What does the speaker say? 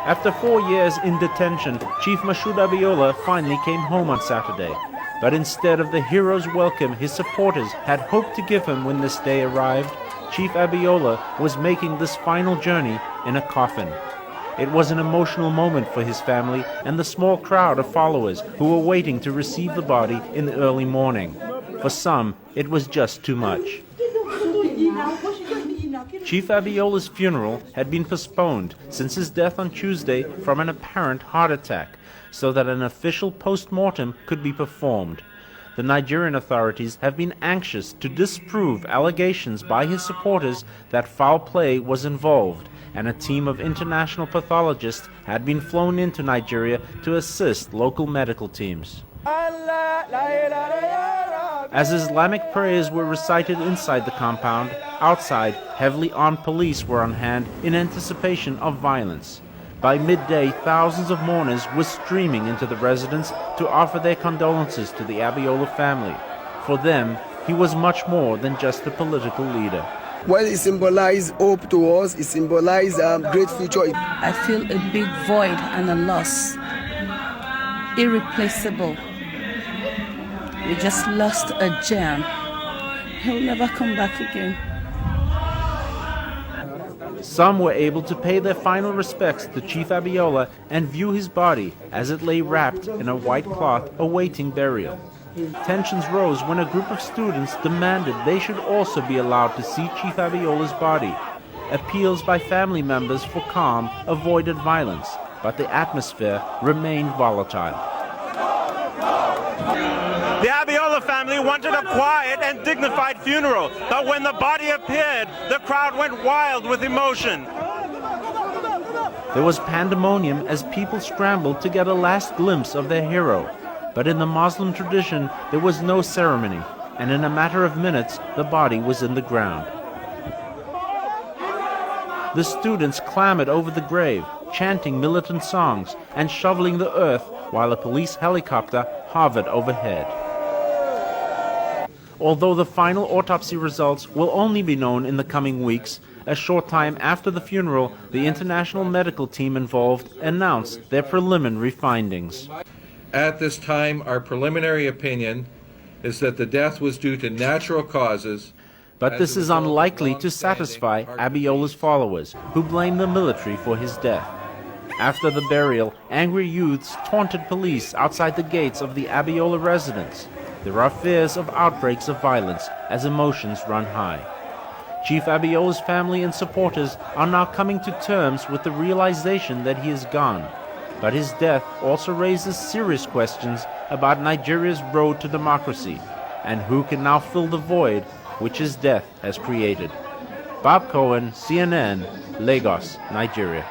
After 4 years in detention, Chief Mashood Abiola finally came home on Saturday. But instead of the hero's welcome his supporters had hoped to give him when this day arrived, Chief Abiola was making this final journey in a coffin. It was an emotional moment for his family and the small crowd of followers who were waiting to receive the body in the early morning. For some, it was just too much. Chief Abiola's funeral had been postponed since his death on Tuesday from an apparent heart attack, so that an official post-mortem could be performed. The Nigerian authorities have been anxious to disprove allegations by his supporters that foul play was involved, and a team of international pathologists had been flown into Nigeria to assist local medical teams. As Islamic prayers were recited inside the compound, outside, heavily armed police were on hand in anticipation of violence. By midday, thousands of mourners were streaming into the residence to offer their condolences to the Abiola family. For them, he was much more than just a political leader. Well, it symbolized hope to us, it symbolized a great future. I feel a big void and a loss, irreplaceable. We just lost a gem. He'll never come back again. Some were able to pay their final respects to Chief Abiola and view his body as it lay wrapped in a white cloth awaiting burial. Tensions rose when a group of students demanded they should also be allowed to see Chief Abiola's body. Appeals by family members for calm avoided violence, but the atmosphere remained volatile. The Abiola family wanted a quiet and dignified funeral, but when the body appeared, the crowd went wild with emotion. There was pandemonium as people scrambled to get a last glimpse of their hero. But in the Muslim tradition, there was no ceremony, and in a matter of minutes, the body was in the ground. The students clamored over the grave, chanting militant songs and shoveling the earth while a police helicopter hovered overhead. Although the final autopsy results will only be known in the coming weeks, a short time after the funeral, the international medical team involved announced their preliminary findings. At this time, our preliminary opinion is that the death was due to natural causes. But this is unlikely to satisfy Abiola's followers, who blame the military for his death. After the burial, angry youths taunted police outside the gates of the Abiola residence. There are fears of outbreaks of violence as emotions run high. Chief Abiola's family and supporters are now coming to terms with the realization that he is gone. But his death also raises serious questions about Nigeria's road to democracy and who can now fill the void which his death has created. Bob Cohen, CNN, Lagos, Nigeria.